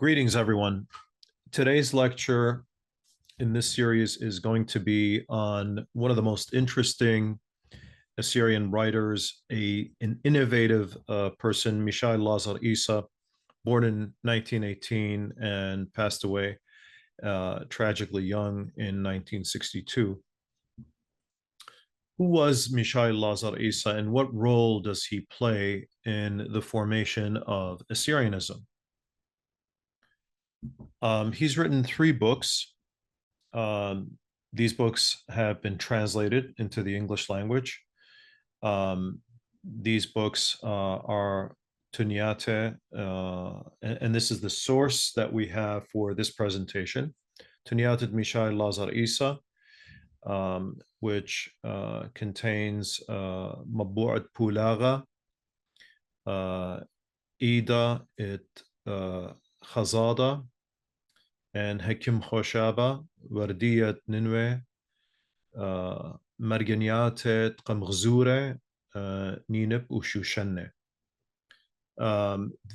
Greetings, everyone. Today's lecture in this series is going to be on one of the most interesting Assyrian writers, an innovative person, Mishael Lazar Essa, born in 1918 and passed away tragically young in 1962. Who was Mishael Lazar Essa, and what role does he play in the formation of Assyrianism? He's written 3 books. These books have been translated into the English language. These books are Tunyate, and this is the source that we have for this presentation. Tunyate Mishael Lazar Essa, which contains Mabu'at Pulaga, Ida it Khazada, and Hakim Khoshaba, Wardiyat Ninwe, Marganiyat Qamghzure, Ninib Ushushanne.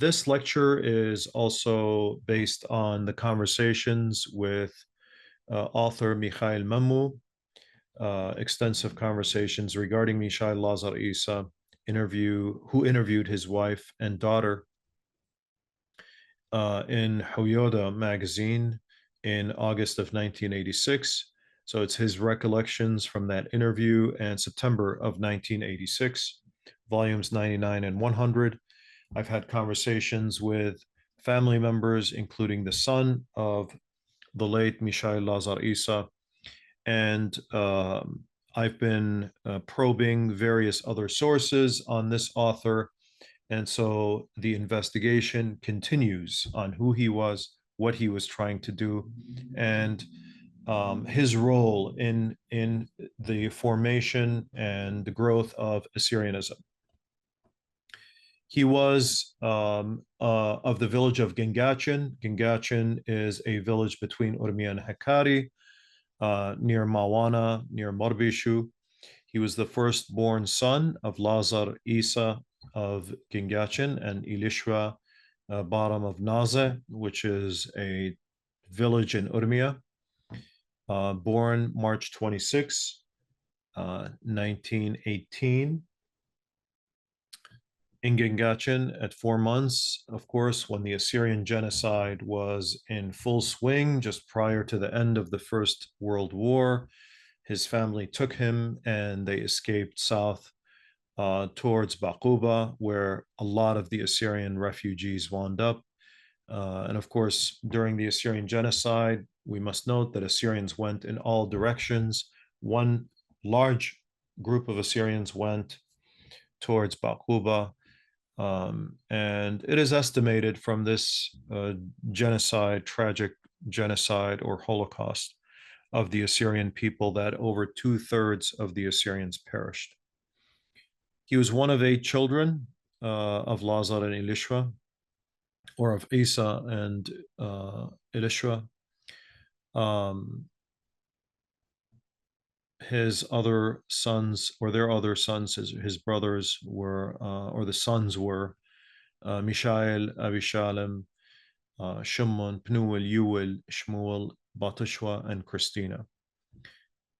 This lecture is also based on the conversations with author Mikhail Mammu, extensive conversations regarding Mishael Lazar Essa, who interviewed his wife and daughter in Hoyoda magazine in August of 1986. So it's his recollections from that interview and September of 1986, volumes 99 and 100. I've had conversations with family members, including the son of the late Mishael Lazar Essa, and I've been probing various other sources on this author. And so the investigation continues on who he was, what he was trying to do, and his role in the formation and the growth of Assyrianism. He was of the village of Gingachin. Gingachin is a village between Urmia and Hakkari, near Mawana, near Morbishu. He was the firstborn son of Lazar Essa of Gingachin and Ilishwa Baram of Naze, which is a village in Urmia. Born March 26, 1918. In Gingachin at 4 months, of course, when the Assyrian genocide was in full swing just prior to the end of the First World War, his family took him and they escaped south towards Baquba, where a lot of the Assyrian refugees wound up. And of course, during the Assyrian genocide, we must note that Assyrians went in all directions. One large group of Assyrians went towards Baquba. And it is estimated from this tragic genocide or Holocaust of the Assyrian people that over 2/3 of the Assyrians perished. He was one of 8 children of Lazar and Ilishwa, or of Essa and Ilishwa. His other sons, or their other sons, his brothers were, or the sons were, Mishael, Avishalem, Shimon, Pnuel, Yuel, Shmuel, Batishwa, and Christina.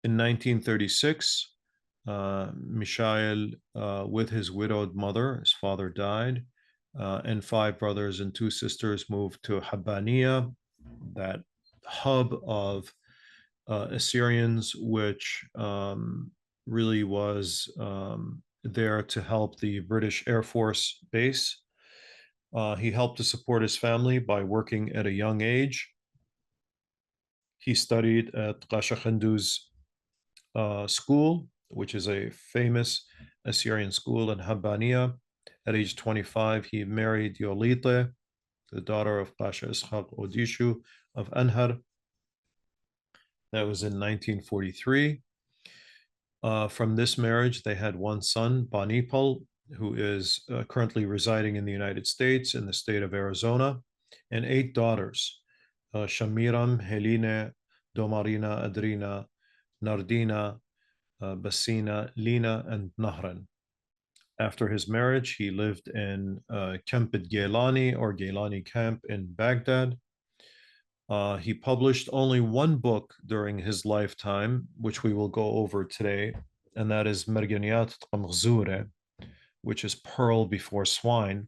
In 1936, Mishael, with his widowed mother, his father died, and 5 brothers and 2 sisters moved to Habbaniya, that hub of Assyrians, which really was there to help the British Air Force base. He helped to support his family by working at a young age. He studied at Qashakhandu's school, which is a famous Assyrian school in Habbaniya. At age 25, he married Yolite, the daughter of Pasha Ishaq Odishu of Anhar. That was in 1943. From this marriage, they had 1 son, Banipal, who is currently residing in the United States in the state of Arizona, and 8 daughters, Shamiram, Helene, Domarina, Adrina, Nardina, Basina, Lina, and Nahran. After his marriage, he lived in Camp Gailani or Gailani Camp in Baghdad. He published only one book during his lifetime, which we will go over today, and that is Merganiyat Qamghzure, which is Pearl Before Swine.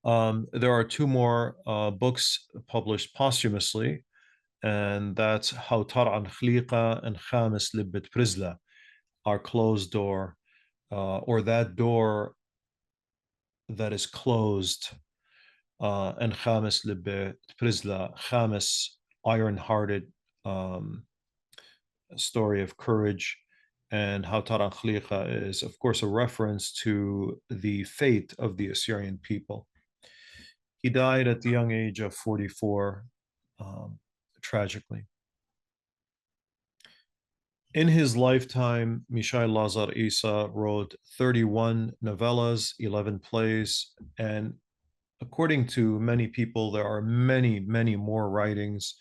There are two more books published posthumously, and that's Hawtar an Khliqa and Khamis Libet Prizla, Our Closed Door, or That Door That Is Closed, and Khamis Libet Prizla, Khamis, iron-hearted story of courage. And Hawtar an Khliqa is, of course, a reference to the fate of the Assyrian people. He died at the young age of 44, tragically. In his lifetime, Mishael Lazar Essa wrote 31 novellas, 11 plays, and according to many people, there are many, many more writings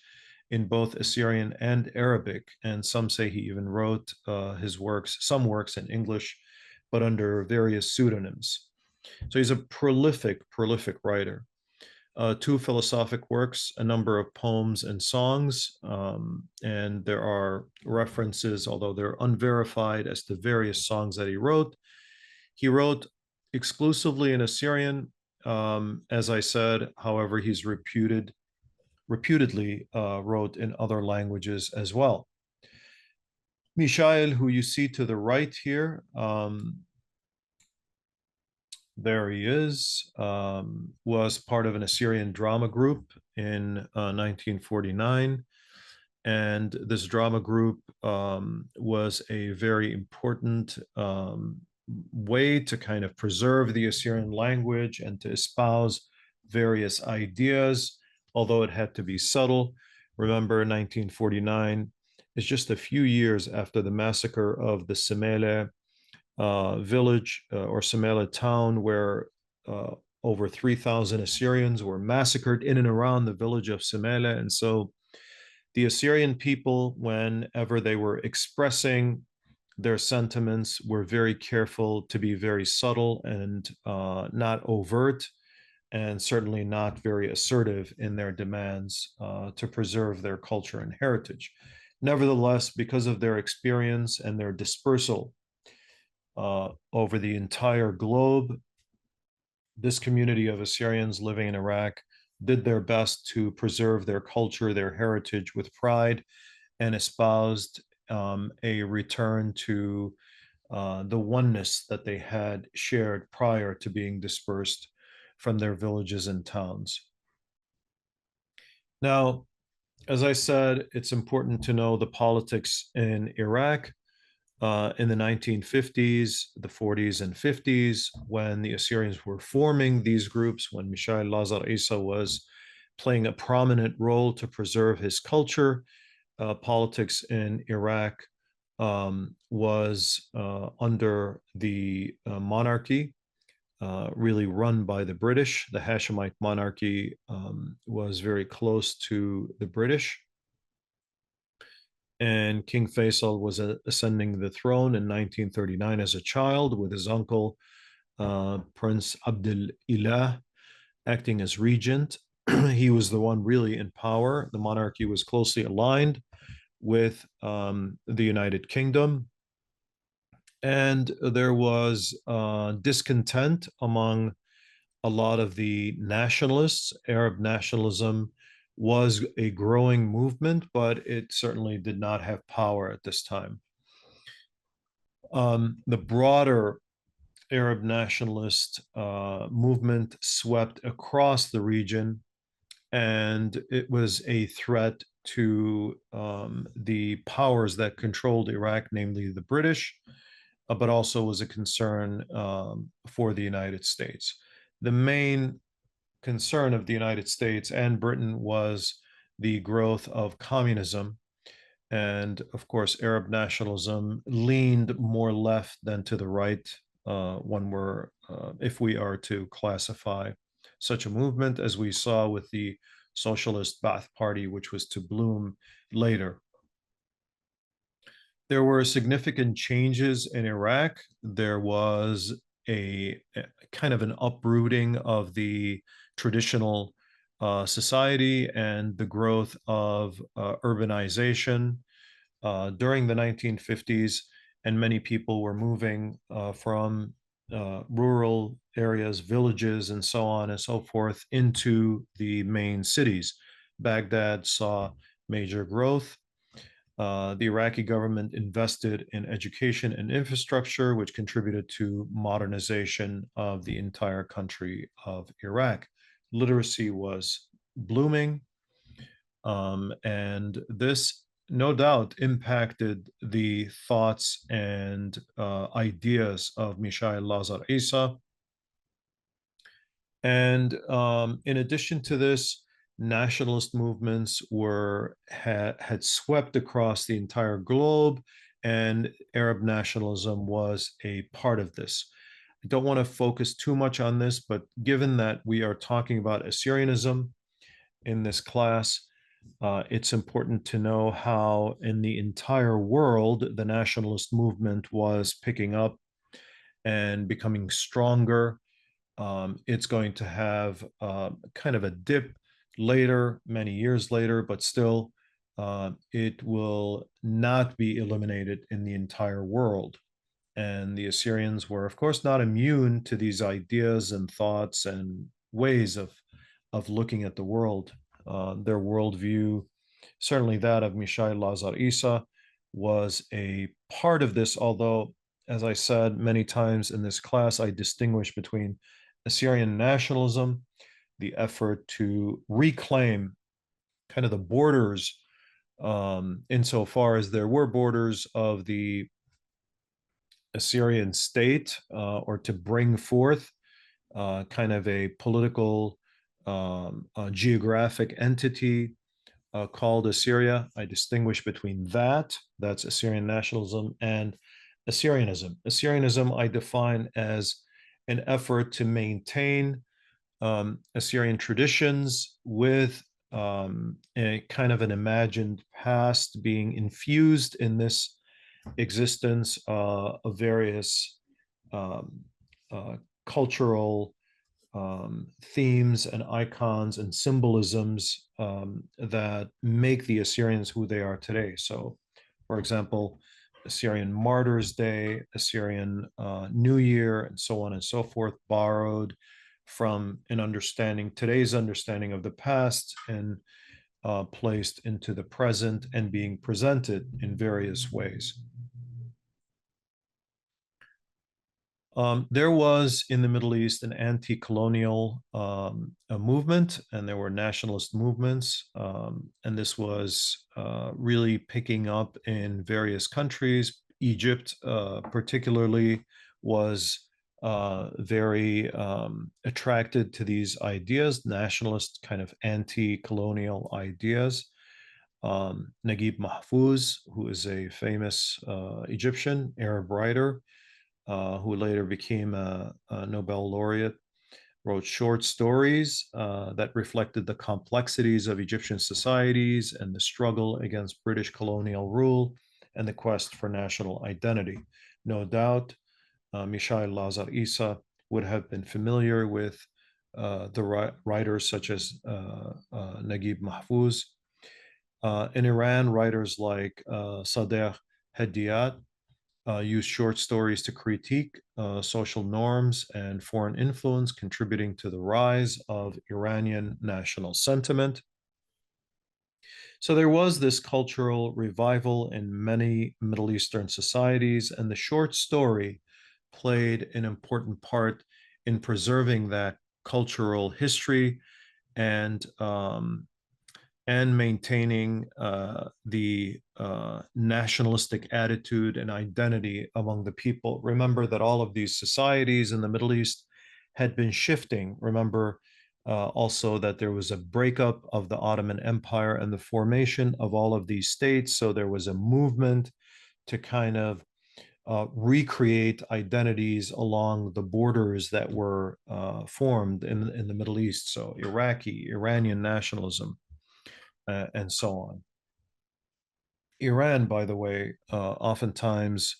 in both Assyrian and Arabic, and some say he even wrote his works, some works in English, but under various pseudonyms. So he's a prolific, prolific writer. Two philosophic works, a number of poems and songs, and there are references, although they're unverified, as to various songs that he wrote. He wrote exclusively in Assyrian, as I said. However, he's reputedly wrote in other languages as well. Mishael, who you see to the right here, there he is, was part of an Assyrian drama group in 1949. And this drama group was a very important way to kind of preserve the Assyrian language and to espouse various ideas, although it had to be subtle. Remember, 1949 is just a few years after the massacre of the Semele village or Semele town, where over 3,000 Assyrians were massacred in and around the village of Semele. And so the Assyrian people, whenever they were expressing their sentiments, were very careful to be very subtle and not overt, and certainly not very assertive in their demands to preserve their culture and heritage. Nevertheless, because of their experience and their dispersal over the entire globe, this community of Assyrians living in Iraq did their best to preserve their culture, their heritage with pride, and espoused a return to the oneness that they had shared prior to being dispersed from their villages and towns. Now, as I said, it's important to know the politics in Iraq. In the 1950s, the 40s, and 50s, when the Assyrians were forming these groups, when Mishael Lazar Essa was playing a prominent role to preserve his culture, politics in Iraq was under the monarchy, really run by the British. The Hashemite monarchy was very close to the British. And King Faisal was ascending the throne in 1939 as a child, with his uncle, Prince Abdul Ilah, acting as regent. He was the one really in power. The monarchy was closely aligned with the United Kingdom. And there was discontent among a lot of the nationalists. Arab nationalism was a growing movement, but it certainly did not have power at this time. The broader Arab nationalist movement swept across the region, and it was a threat to the powers that controlled Iraq, namely the British, but also was a concern for the United States. The main concern of the United States and Britain was the growth of communism. And of course, Arab nationalism leaned more left than to the right if we are to classify such a movement, as we saw with the Socialist Ba'ath Party, which was to bloom later. There were significant changes in Iraq. There was a kind of an uprooting of the traditional society and the growth of urbanization during the 1950s, and many people were moving from rural areas, villages, and so on and so forth into the main cities. Baghdad saw major growth. The Iraqi government invested in education and infrastructure, which contributed to modernization of the entire country of Iraq. Literacy was blooming, and this no doubt impacted the thoughts and ideas of Mishael Lazar Essa. And in addition to this, nationalist movements had swept across the entire globe, and Arab nationalism was a part of this. I don't want to focus too much on this, but given that we are talking about Assyrianism in this class, it's important to know how in the entire world the nationalist movement was picking up and becoming stronger. It's going to have kind of a dip later, many years later, but still, it will not be eliminated in the entire world. And the Assyrians were, of course, not immune to these ideas and thoughts and ways of looking at the world. Their worldview, certainly that of Mishael Lazar Essa, was a part of this, although, as I said many times in this class, I distinguish between Assyrian nationalism, the effort to reclaim kind of the borders, insofar as there were borders of the Assyrian state, or to bring forth kind of a political geographic entity called Assyria. I distinguish between that's Assyrian nationalism, and Assyrianism. Assyrianism I define as an effort to maintain Assyrian traditions with a kind of an imagined past being infused in this existence of various um, uh, cultural themes and icons and symbolisms that make the Assyrians who they are today. So, for example, Assyrian Martyrs' Day, Assyrian New Year, and so on and so forth, borrowed from an understanding, today's understanding of the past, and placed into the present and being presented in various ways. There was in the Middle East an anti-colonial movement, and there were nationalist movements, and this was really picking up in various countries. Egypt, particularly, was very attracted to these ideas, nationalist kind of anti-colonial ideas. Naguib Mahfouz, who is a famous Egyptian Arab writer, who later became a Nobel laureate, wrote short stories that reflected the complexities of Egyptian societies and the struggle against British colonial rule and the quest for national identity. No doubt, Mishael Lazar Essa would have been familiar with the writers such as Naguib Mahfouz. In Iran, writers like Sadegh Hedayat used short stories to critique social norms and foreign influence, contributing to the rise of Iranian national sentiment. So there was this cultural revival in many Middle Eastern societies, and the short story played an important part in preserving that cultural history and maintaining the nationalistic attitude and identity among the people. Remember that all of these societies in the Middle East had been shifting. Remember also that there was a breakup of the Ottoman Empire and the formation of all of these states. So there was a movement to kind of recreate identities along the borders that were formed in the Middle East. So Iraqi, Iranian nationalism, and so on. Iran, by the way, oftentimes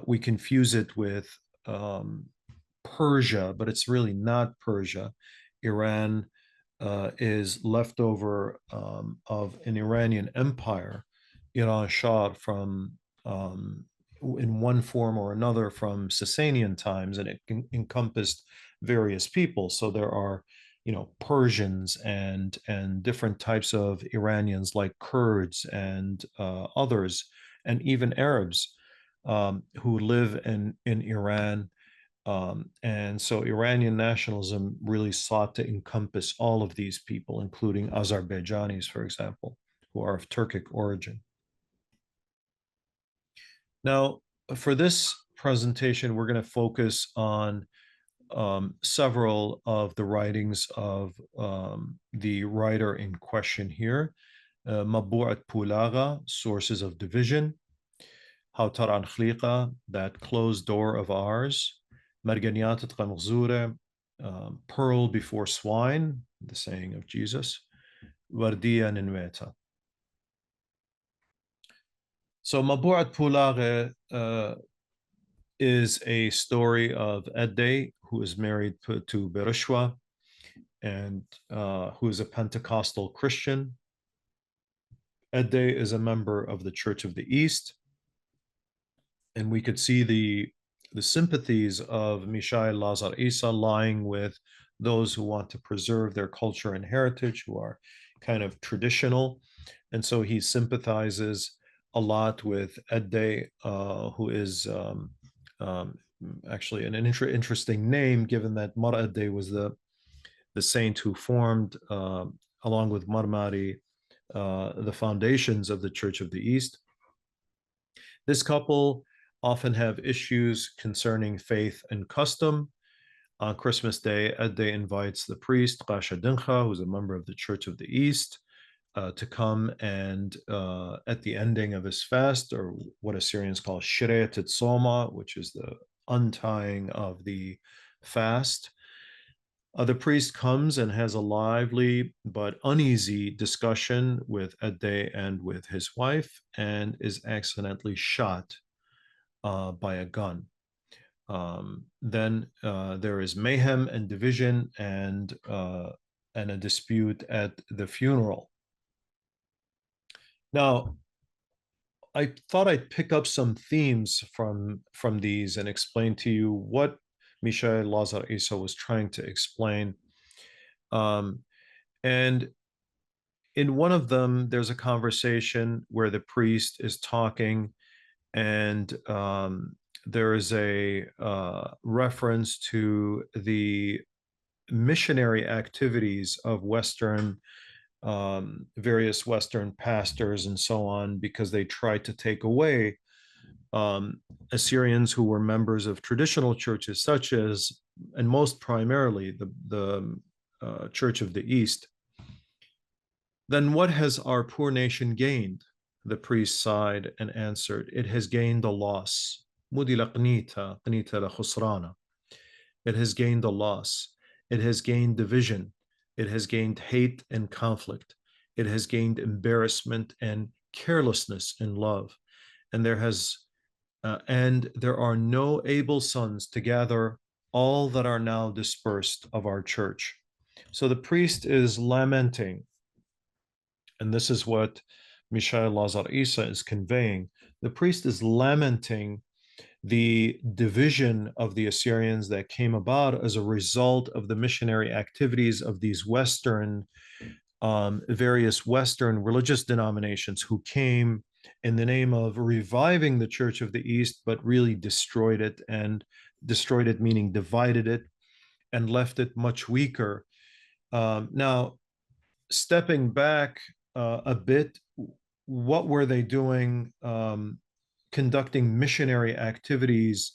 we confuse it with um, Persia, but it's really not Persia. Iran is leftover of an Iranian empire, Iran Shah, from in one form or another from Sasanian times, and it encompassed various people. So there are, Persians and different types of Iranians like Kurds and others, and even Arabs who live in Iran, and so Iranian nationalism really sought to encompass all of these people, including Azerbaijanis, for example, who are of Turkic origin. Now, for this presentation, we're going to focus on several of the writings of the writer in question here. Mabu'at Pulaga, Sources of Division. Hawtar Khliqa, That Closed Door of Ours. Marganiyat Qamzure, Pearl Before Swine, the saying of Jesus. Wardiya Ninweta. So Mabu'at Pulaga is a story of Edde, who is married to Bereshwa, and who is a Pentecostal Christian. Edde is a member of the Church of the East, and we could see the sympathies of Mishael Lazar Essa lying with those who want to preserve their culture and heritage, who are kind of traditional. And so he sympathizes a lot with Edde, who is um, actually an interesting name, given that Mar Edde was the saint who formed, along with Marmari, the foundations of the Church of the East. This couple often have issues concerning faith and custom. On Christmas Day, Edde invites the priest, Qasha Dincha, who's a member of the Church of the East, to come and at the ending of his fast, or what Assyrians call Shirayat Soma, which is the untying of the fast, the priest comes and has a lively but uneasy discussion with Edde and with his wife, and is accidentally shot by a gun. Then there is mayhem and division and a dispute at the funeral. Now, I thought I'd pick up some themes from these and explain to you what Mishael Lazar Essa was trying to explain. And in one of them, there's a conversation where the priest is talking, and there is a reference to the missionary activities of various Western pastors and so on, because they tried to take away Assyrians who were members of traditional churches, such as, and most primarily, the Church of the East. Then what has our poor nation gained? The priest sighed and answered, it has gained a loss. It has gained a loss. It has gained division. It has gained hate and conflict. It has gained embarrassment and carelessness in love. And there are no able sons to gather all that are now dispersed of our church. So the priest is lamenting, and this is what Mishael Lazar Essa is conveying. The priest is lamenting the division of the Assyrians that came about as a result of the missionary activities of these various Western religious denominations who came in the name of reviving the Church of the East, but really destroyed it, meaning divided it, and left it much weaker. Now, stepping back a bit, what were they doing? Conducting missionary activities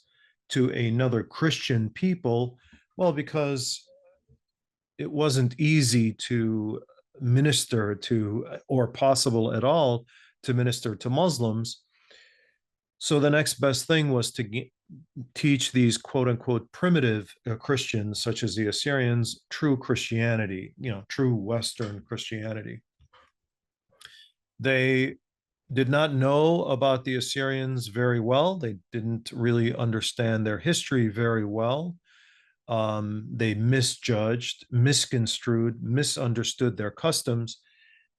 to another Christian people? Well, because it wasn't easy to minister to, or possible at all to minister to Muslims. So the next best thing was to teach these quote unquote primitive Christians, such as the Assyrians, true Christianity, true Western Christianity. They did not know about the Assyrians very well. They didn't really understand their history very well. They misjudged, misconstrued, misunderstood their customs.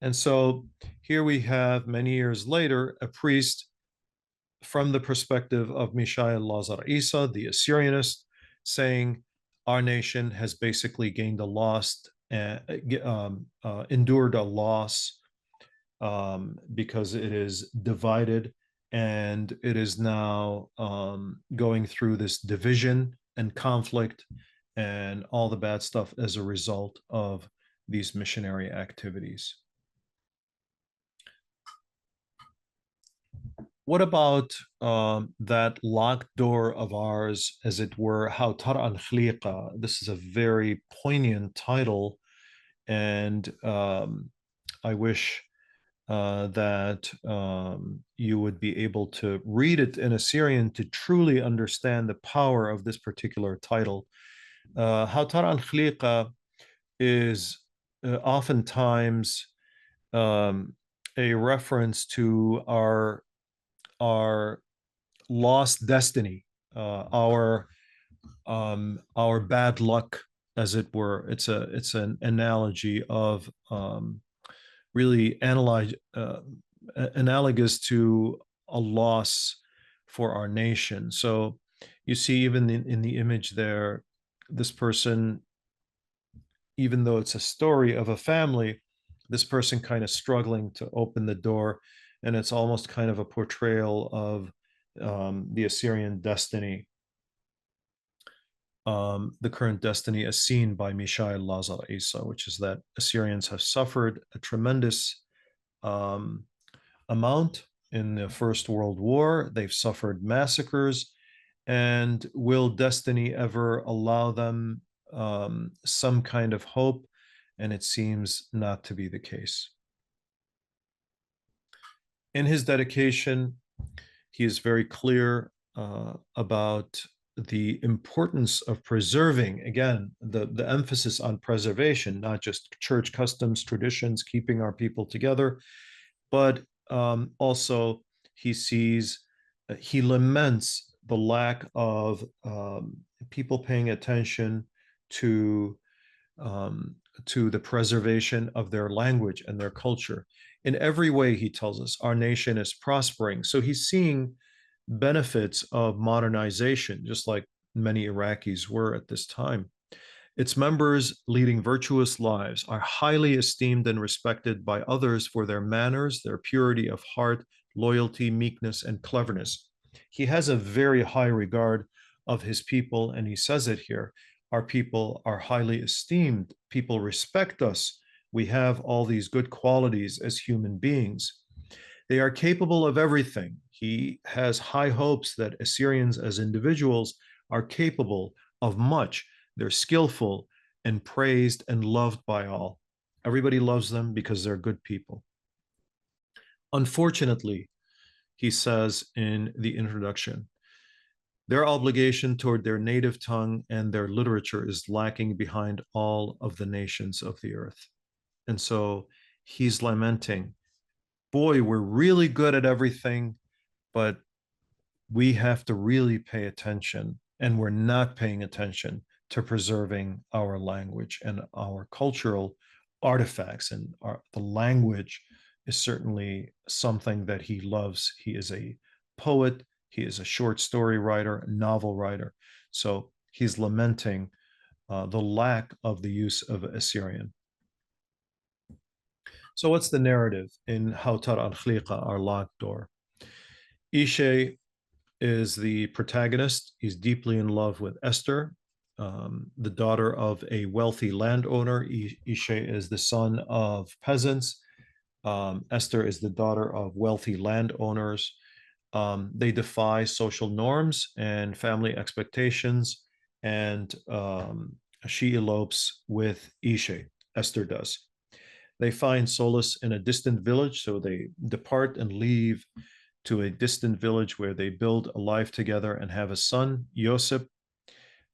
And so here we have, many years later, a priest from the perspective of Mishael Lazar Essa, the Assyrianist, saying our nation has basically gained a loss, endured a loss because it is divided and it is now going through this division and conflict and all the bad stuff as a result of these missionary activities. What about that locked door of ours, as it were, How Tara al Khliqa? This is a very poignant title, and I wish that you would be able to read it in Assyrian to truly understand the power of this particular title. How Tara al Khliqa is oftentimes um, a reference to our lost destiny, our bad luck, as it were. It's an analogy of really analogous to a loss for our nation. So you see, even in the image there, this person, even though it's a story of a family, this person kind of struggling to open the door, and it's almost kind of a portrayal of the Assyrian destiny, the current destiny as seen by Mishael Lazar Essa, which is that Assyrians have suffered a tremendous um, amount in the First World War. They've suffered massacres. And will destiny ever allow them some kind of hope? And it seems not to be the case. In his dedication, he is very clear about the importance of preserving, again, the emphasis on preservation, not just church customs, traditions, keeping our people together, but also he sees, he laments the lack of people paying attention to the preservation of their language and their culture. In every way, he tells us, our nation is prospering. So he's seeing benefits of modernization, just like many Iraqis were at this time. Its members, leading virtuous lives, are highly esteemed and respected by others for their manners, their purity of heart, loyalty, meekness, and cleverness. He has a very high regard of his people, and he says it here. Our people are highly esteemed. People respect us. We have all these good qualities as human beings. They are capable of everything. He has high hopes that Assyrians as individuals are capable of much. They're skillful and praised and loved by all. Everybody loves them because they're good people. Unfortunately, he says in the introduction, their obligation toward their native tongue and their literature is lacking behind all of the nations of the earth. And so he's lamenting, boy, we're really good at everything, but we have to really pay attention, and we're not paying attention to preserving our language and our cultural artifacts. And the language is certainly something that he loves. He is a poet, he is a short story writer, a novel writer. So he's lamenting the lack of the use of Assyrian. So what's the narrative in How Tara al Khliqa, our locked door? Ishe is the protagonist. He's deeply in love with Esther, the daughter of a wealthy landowner. Ishe is the son of peasants. Esther is the daughter of wealthy landowners. They defy social norms and family expectations, and she elopes with Ishe. Esther does. They find solace in a distant village, so they depart and leave to a distant village where they build a life together and have a son, Yosef.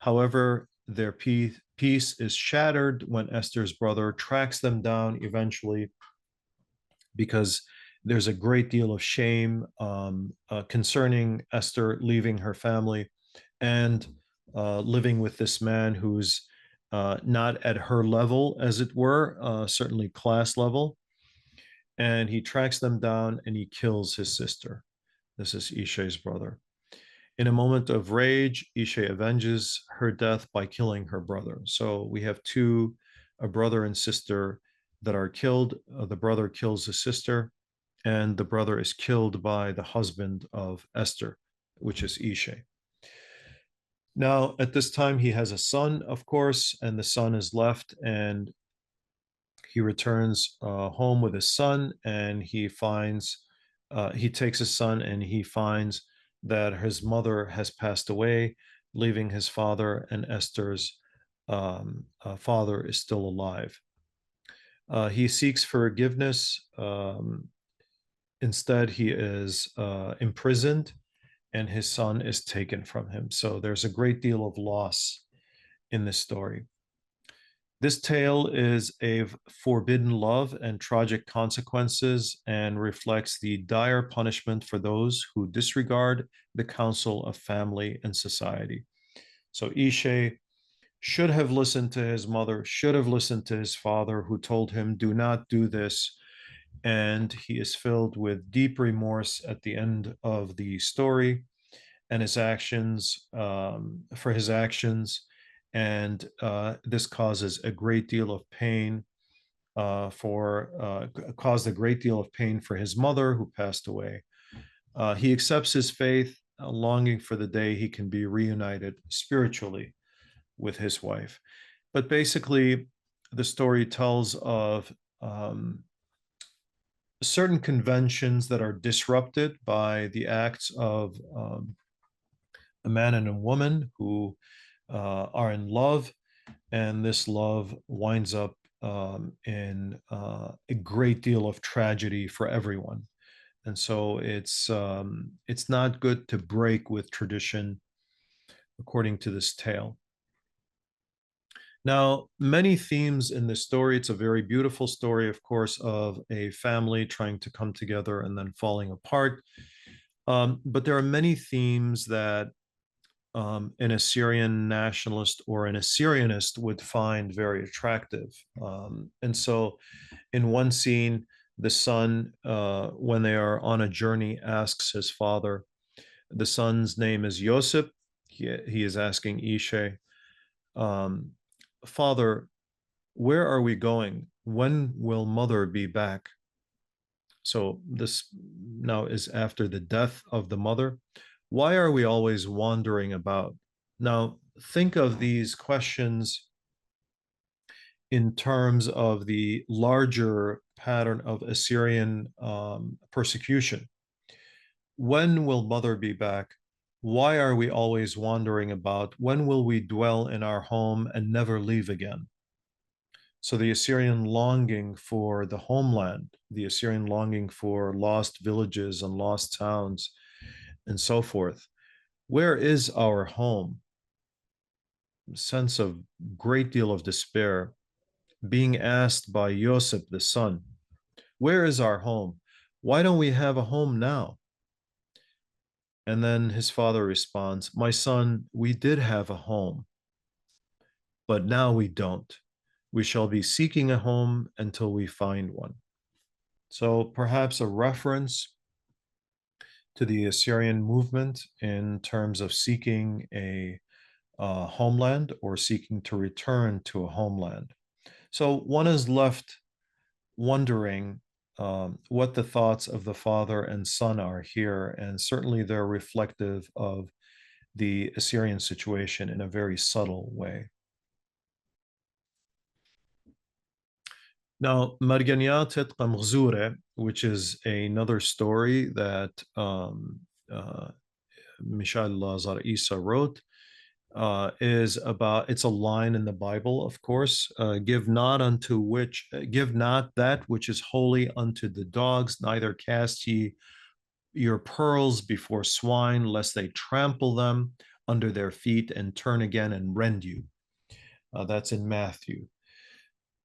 However, their peace is shattered when Esther's brother tracks them down eventually, because There's a great deal of shame concerning Esther leaving her family and living with this man who's not at her level, as it were, certainly class level. And he tracks them down and he kills his sister. This is Ishai's brother. In a moment of rage, Ishai avenges her death by killing her brother. So we have two, a brother and sister, that are killed. The brother kills the sister, and the brother is killed by the husband of Esther, which is Ishai. Now, at this time, he has a son, of course, and the son is left, and he returns home with his son, and he takes his son, and he finds that his mother has passed away, leaving his father, and Esther's father is still alive. He seeks forgiveness. Instead, he is imprisoned, and his son is taken from him. So there's a great deal of loss in this story. This tale is a forbidden love and tragic consequences and reflects the dire punishment for those who disregard the counsel of family and society. So Ishe should have listened to his mother, should have listened to his father, who told him, do not do this. And he is filled with deep remorse at the end of the story and his actions for his actions, and this causes a great deal of pain caused a great deal of pain for his mother who passed away. He accepts his faith, longing for the day he can be reunited spiritually with his wife. But basically, the story tells of certain conventions that are disrupted by the acts of a man and a woman who are in love, and this love winds up in a great deal of tragedy for everyone. And so it's not good to break with tradition, according to this tale. Now, many themes in this story. It's a very beautiful story, of course, of a family trying to come together and then falling apart. But there are many themes that an Assyrian nationalist or an Assyrianist would find very attractive. And so, in one scene, the son, when they are on a journey, asks his father, the son's name is Yosef. He is asking Ishe, um, Father, where are we going? When will mother be back? So this now is after the death of the mother. Why are we always wandering about? Now, think of these questions in terms of the larger pattern of Assyrian persecution. When will mother be back? Why are we always wandering about? When will we dwell in our home and never leave again? So the Assyrian longing for the homeland, the Assyrian longing for lost villages and lost towns and so forth. Where is our home? Sense of great deal of despair, being asked by Yosef, the son, where is our home? Why don't we have a home now? And then his father responds, my son, we did have a home, but now we don't. We shall be seeking a home until we find one. So perhaps a reference to the Assyrian movement in terms of seeking a homeland or seeking to return to a homeland. So one is left wondering what the thoughts of the father and son are here, and certainly they're reflective of the Assyrian situation in a very subtle way. Now, Marganiyat et Qamghzure, which is another story that Mishael Lazar Essa wrote, it's a line in the Bible, of course. Give not that which is holy unto the dogs, neither cast ye your pearls before swine, lest they trample them under their feet and turn again and rend you. That's in Matthew.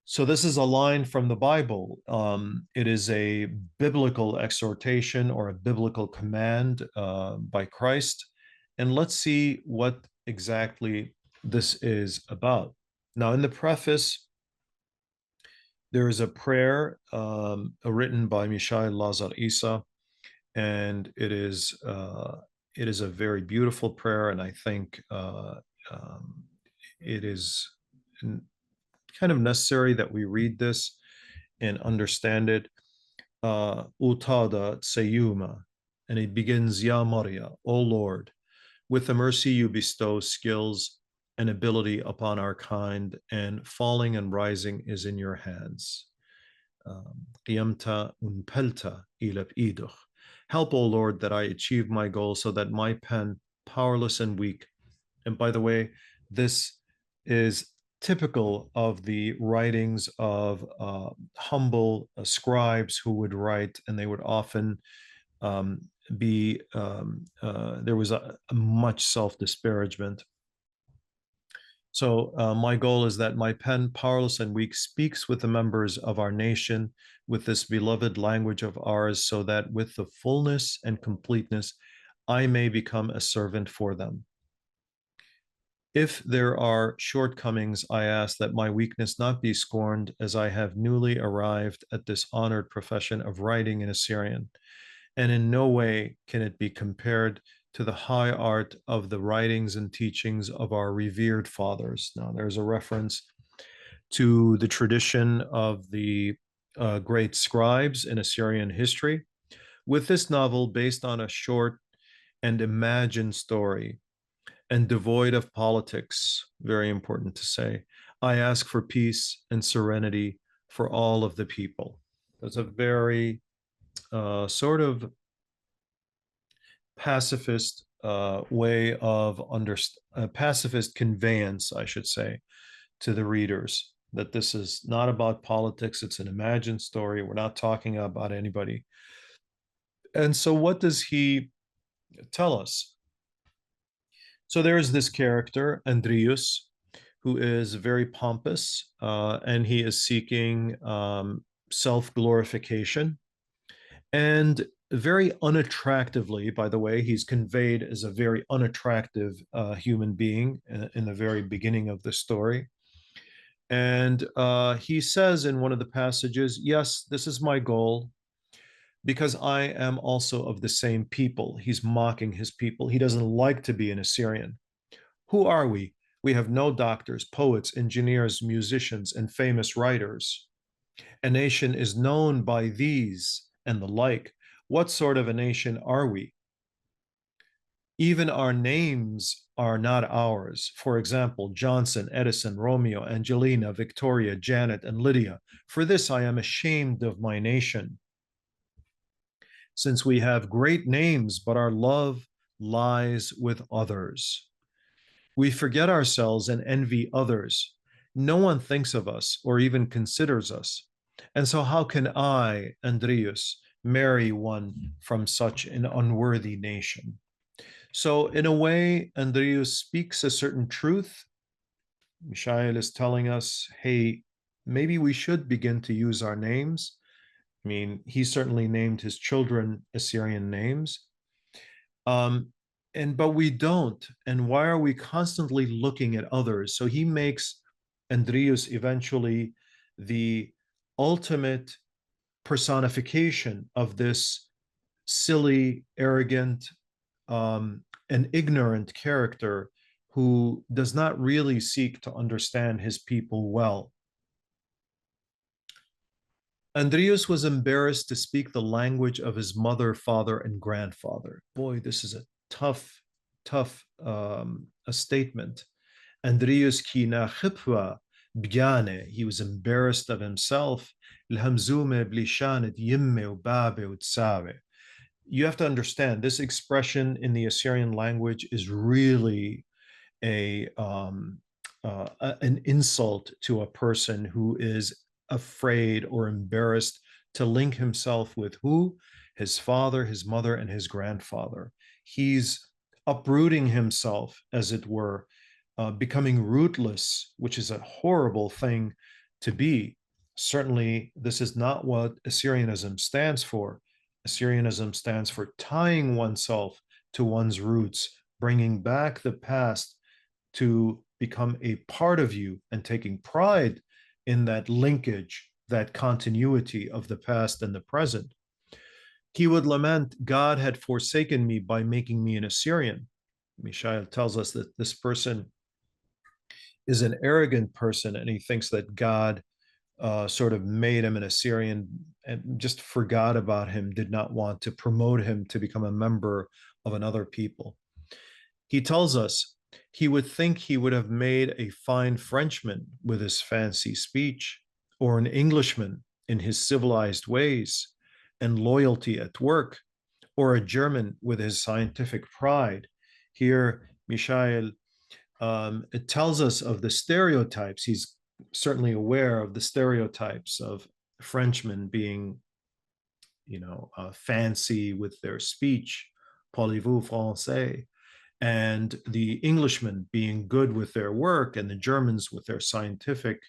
So this is a line from the Bible. It is a biblical exhortation or a biblical command by Christ. And let's see what exactly this is about. Now, in the preface, there is a prayer written by Mishael Lazar Essa, and it is a very beautiful prayer, and I think um, it is kind of necessary that we read this and understand it. Utada Tseyuma, and it begins, Ya Maria, O Lord, with the mercy you bestow skills and ability upon our kind, and falling and rising is in your hands. Qiyamta unpelta ilab iduch. Help, O Lord, that I achieve my goal so that my pen, powerless and weak. And by the way, this is typical of the writings of humble scribes who would write, and they would often um, there was a much self disparagement. So, my goal is that my pen, powerless and weak, speaks with the members of our nation with this beloved language of ours, so that with the fullness and completeness, I may become a servant for them. If there are shortcomings, I ask that my weakness not be scorned, as I have newly arrived at this honored profession of writing in Assyrian, and in no way can it be compared to the high art of the writings and teachings of our revered fathers. Now, there's a reference to the tradition of the great scribes in Assyrian history. With this novel, based on a short and imagined story, and devoid of politics, very important to say, I ask for peace and serenity for all of the people. That's a very sort of pacifist way of pacifist conveyance, I should say, to the readers, that this is not about politics, it's an imagined story. We're not talking about anybody. And so, what does he tell us? So, there's this character, Andrius, who is very pompous, and he is seeking self glorification. And very unattractively, by the way, he's conveyed as a very unattractive human being in the very beginning of the story. And he says in one of the passages, yes, this is my goal because I am also of the same people. He's mocking his people. He doesn't like to be an Assyrian. Who are we? We have no doctors, poets, engineers, musicians, and famous writers. A nation is known by these and the like. What sort of a nation are we? Even our names are not ours. For example, Johnson, Edison, Romeo, Angelina, Victoria, Janet, and Lydia. For this I am ashamed of my nation. Since we have great names, but our love lies with others. We forget ourselves and envy others. No one thinks of us or even considers us. And so, how can I, Andreas, marry one from such an unworthy nation? So, in a way, Andreas speaks a certain truth. Mishael is telling us, hey, maybe we should begin to use our names. I mean, he certainly named his children Assyrian names. Um, but we don't. And why are we constantly looking at others? So he makes Andreas eventually the ultimate personification of this silly, arrogant, and ignorant character who does not really seek to understand his people well. Andreas was embarrassed to speak the language of his mother, father, and grandfather. Boy, this is a tough a statement. Andreas kina khipwa bjane. He was embarrassed of himself. Lhamzume blishanet yimme ubabe utsabe. You have to understand this expression in the Assyrian language is really a an insult to a person who is afraid or embarrassed to link himself with who? His father, his mother, and his grandfather. He's uprooting himself, as it were, becoming rootless, which is a horrible thing to be. Certainly, this is not what Assyrianism stands for. Assyrianism stands for tying oneself to one's roots, bringing back the past to become a part of you and taking pride in that linkage, that continuity of the past and the present. He would lament, God had forsaken me by making me an Assyrian. Mishael tells us that this person is an arrogant person and he thinks that God sort of made him an Assyrian and just forgot about him, did not want to promote him to become a member of another people. He tells us he would think he would have made a fine Frenchman with his fancy speech, or an Englishman in his civilized ways and loyalty at work, or a German with his scientific pride. Here, Mishael it tells us of the stereotypes. He's certainly aware of the stereotypes of Frenchmen being, fancy with their speech, parlez-vous français, and the Englishmen being good with their work, and the Germans with their scientific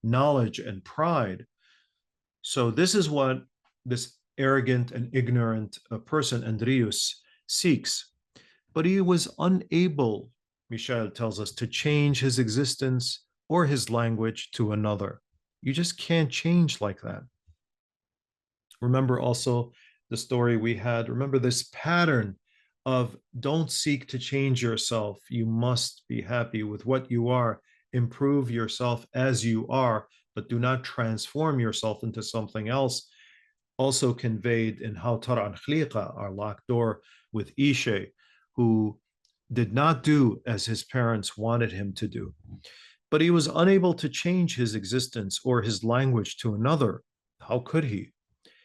knowledge and pride. So this is what this arrogant and ignorant person, Andrius, seeks. But he was unable, Mishael tells us, to change his existence or his language to another. You just can't change like that. Remember also the story we had. Remember this pattern of don't seek to change yourself. You must be happy with what you are. Improve yourself as you are, but do not transform yourself into something else. Also conveyed in How Tara an Khliqa, our locked door with Ishe, who did not do as his parents wanted him to do. But he was unable to change his existence or his language to another. How could he?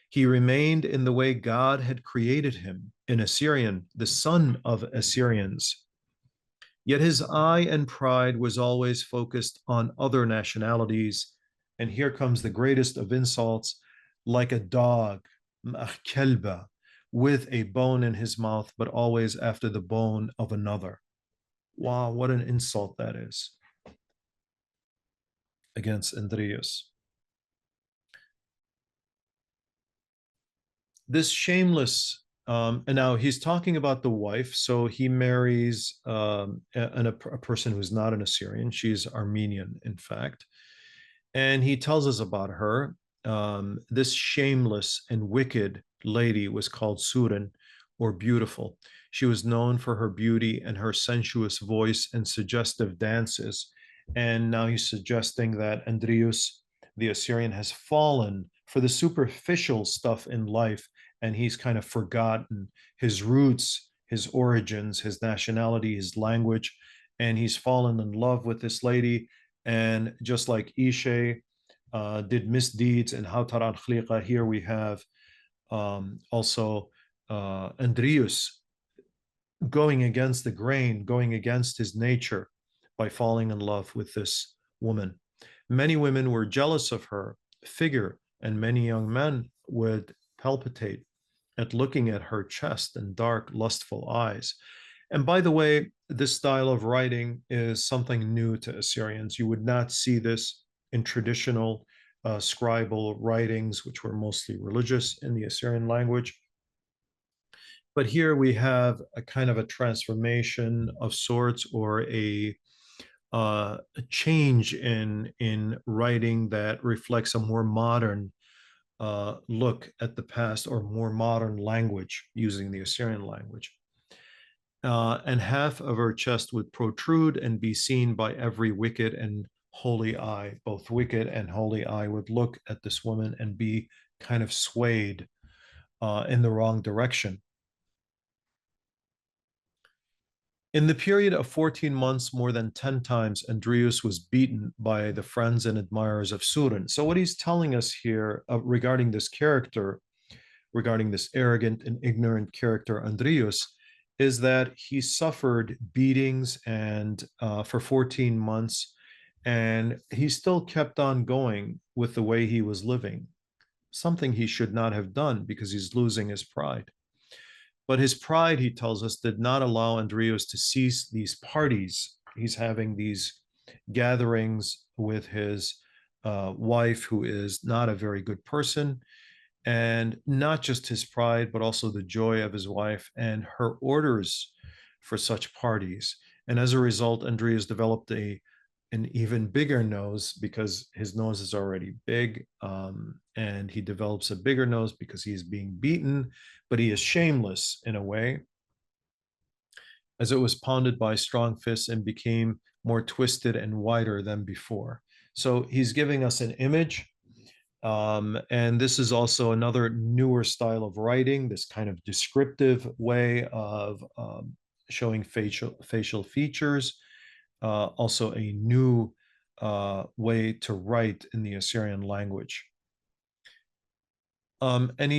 He remained in the way God had created him, an Assyrian, the son of Assyrians. Yet his eye and pride was always focused on other nationalities. And here comes the greatest of insults, like a dog, kelba, with a bone in his mouth, but always after the bone of another. Wow, what an insult that is against Andreas. This shameless, and now he's talking about the wife. So he marries a person who's not an Assyrian. She's Armenian, in fact. And he tells us about her. This shameless and wicked lady was called Surin, or beautiful. She was known for her beauty and her sensuous voice and suggestive dances. And now he's suggesting that Andrius, the Assyrian, has fallen for the superficial stuff in life, and he's kind of forgotten his roots, his origins, his nationality, his language, and he's fallen in love with this lady. And just like Ishe did misdeeds in Hautaran Khliqa, here we have also Andrius going against the grain, going against his nature by falling in love with this woman. Many women were jealous of her figure, and many young men would palpitate at looking at her chest and dark, lustful eyes. And by the way, this style of writing is something new to Assyrians. You would not see this in traditional scribal writings, which were mostly religious in the Assyrian language. But here we have a kind of a transformation of sorts, or a change in writing that reflects a more modern look at the past, or more modern language using the Assyrian language. And half of her chest would protrude and be seen by every wicked and holy eye. Both wicked and holy eye would look at this woman and be kind of swayed in the wrong direction. In the period of 14 months, more than 10 times, Andreas was beaten by the friends and admirers of Surin. So, what he's telling us here regarding this character, regarding this arrogant and ignorant character, Andreas, is that he suffered beatings and for 14 months, and he still kept on going with the way he was living, something he should not have done because he's losing his pride. But his pride, he tells us, did not allow Andreas to cease these parties. He's having these gatherings with his wife who is not a very good person, and not just his pride, but also the joy of his wife and her orders for such parties. And as a result, Andreas developed an even bigger nose because his nose is already big, and he develops a bigger nose because he is being beaten, but he is shameless in a way, as it was pounded by strong fists and became more twisted and wider than before. So he's giving us an image, and this is also another newer style of writing, this kind of descriptive way of showing facial features, also a new way to write in the Assyrian language. And then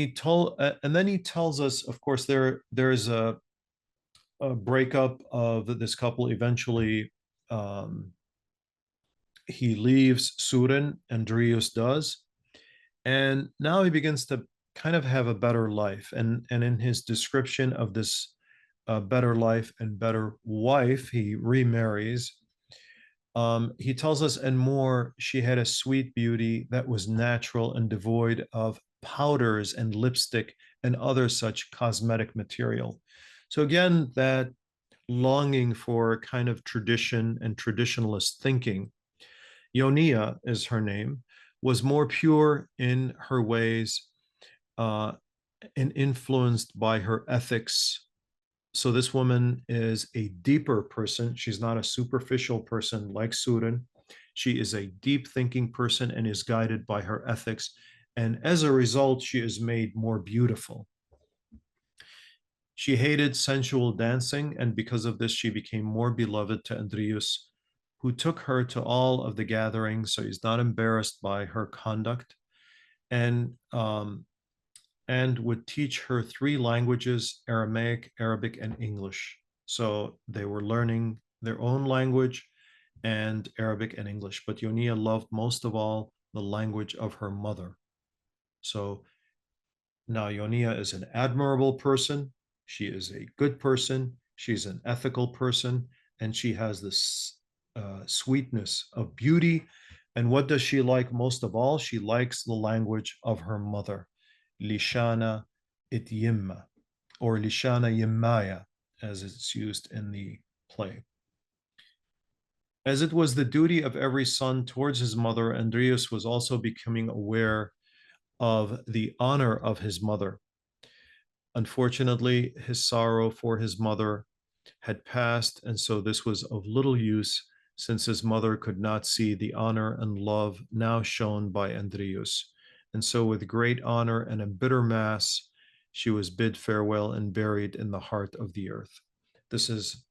he tells us, of course, there's a breakup of this couple. Eventually, um, he leaves Surin, Andreas does, and now he begins to kind of have a better life. And in his description of this better life and better wife, he remarries. He tells us, and more, she had a sweet beauty that was natural and devoid of powders and lipstick and other such cosmetic material. So again, that longing for kind of tradition and traditionalist thinking. Yonia is her name, was more pure in her ways, uh, and influenced by her ethics. So this woman is a deeper person. She's not a superficial person like Surin. She is a deep thinking person and is guided by her ethics. And as a result, she is made more beautiful. She hated sensual dancing, and because of this, she became more beloved to Andrius, who took her to all of the gatherings, so he's not embarrassed by her conduct, and and would teach her three languages: Aramaic, Arabic, and English. So they were learning their own language and Arabic and English. But Yonia loved most of all the language of her mother. So now Yonia is an admirable person. She is a good person. She's an ethical person. And she has this sweetness of beauty. And what does she like most of all? She likes the language of her mother, Lishana Ityimma, or Lishana Yimmaya, as it's used in the play. As it was the duty of every son towards his mother, Andreas was also becoming aware of the honor of his mother. Unfortunately, his sorrow for his mother had passed, and so this was of little use, since his mother could not see the honor and love now shown by Andreas. And so, with great honor and a bitter mass, she was bid farewell and buried in the heart of the earth. This is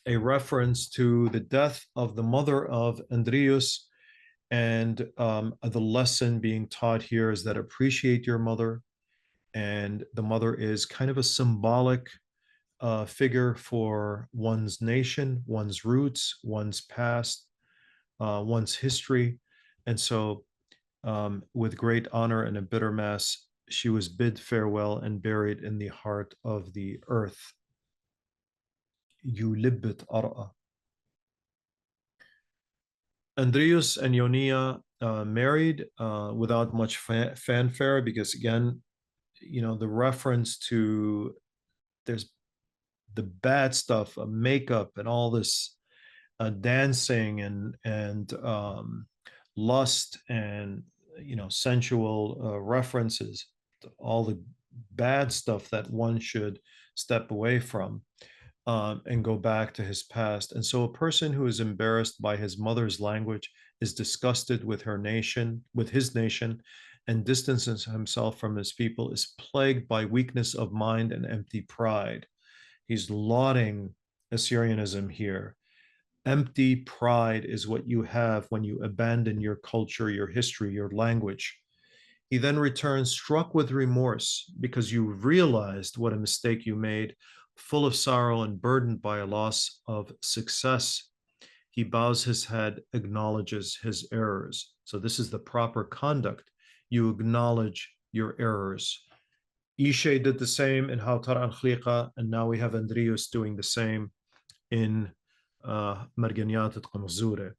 a reference to the death of the mother of Andreas. And the lesson being taught here is that appreciate your mother. And the mother is kind of a symbolic figure for one's nation, one's roots, one's past, one's history. And so, with great honor and a bitter mass, she was bid farewell and buried in the heart of the earth. Yulibit Ar'a. Andreas and Yonia married without much fanfare because, again, the reference to there's the bad stuff, makeup and all this dancing and lust and sensual references, all the bad stuff that one should step away from, and go back to his past. And so a person who is embarrassed by his mother's language is disgusted with her nation, with his nation, and distances himself from his people, is plagued by weakness of mind and empty pride. He's lauding Assyrianism here. Empty pride is what you have when you abandon your culture, your history, your language. He then returns struck with remorse because you realized what a mistake you made, full of sorrow and burdened by a loss of success. He bows his head, acknowledges his errors. So this is the proper conduct. You acknowledge your errors. Ishe did the same in Hawtar and Khliqa, and now we have Andrius doing the same in Marganiyat al-Qamzure.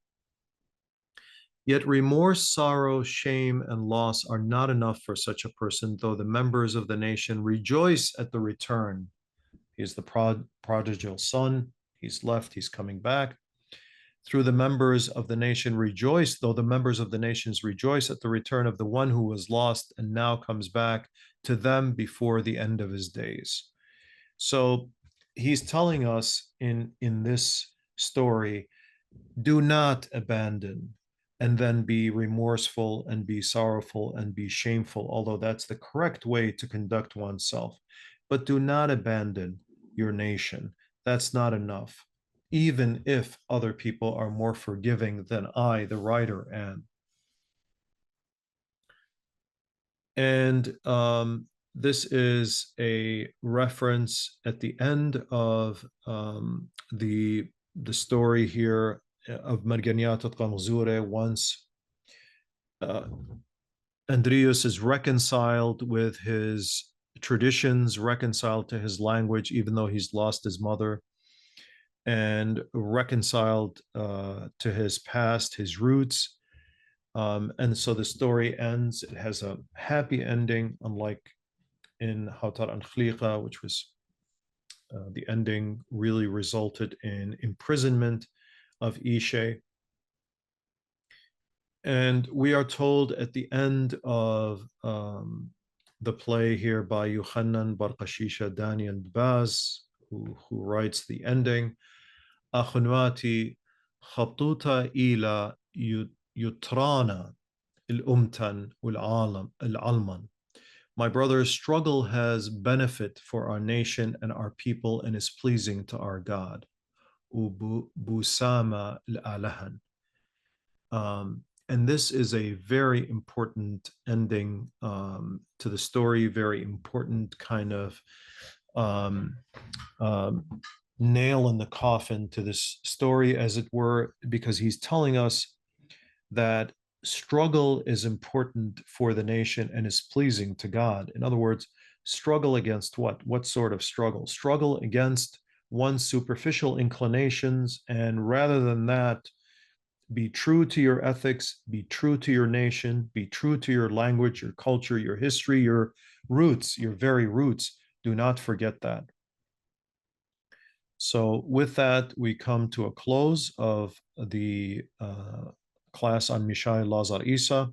Yet remorse, sorrow, shame, and loss are not enough for such a person, though the members of the nation rejoice at the return. He is the prodigal son. He's left, he's coming back. Through the members of the nation rejoice, though the members of the nations rejoice at the return of the one who was lost and now comes back to them before the end of his days. So he's telling us in this story, do not abandon and then be remorseful and be sorrowful and be shameful, although that's the correct way to conduct oneself. But do not abandon your nation. That's not enough, even if other people are more forgiving than I, the writer, am. And this is a reference at the end of the story here of Marganiyat al-Qamzure. Once uh, Andreas is reconciled with his traditions, reconciled to his language, even though he's lost his mother, and reconciled to his past, his roots. And so the story ends. It has a happy ending, unlike in Hawtar and Khliqa, which was the ending really resulted in imprisonment of Ishe. And we are told at the end of the play here by Yohanan Barqashisha Dani and Baz, who writes the ending, أخنواتي خطوط إلى يترانا الأمتن والعالم العلمن. My brother's struggle has benefit for our nation and our people and is pleasing to our God. Busama al-alahan. And this is a very important ending to the story, very important kind of nail in the coffin to this story, as it were, because he's telling us that struggle is important for the nation and is pleasing to God. In other words, struggle against what? What sort of struggle? Struggle against one's superficial inclinations, and rather than that, be true to your ethics, be true to your nation, be true to your language, your culture, your history, your roots, your very roots. Do not forget that. So with that, we come to a close of the class on Mishael Lazar Essa,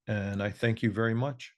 and I thank you very much.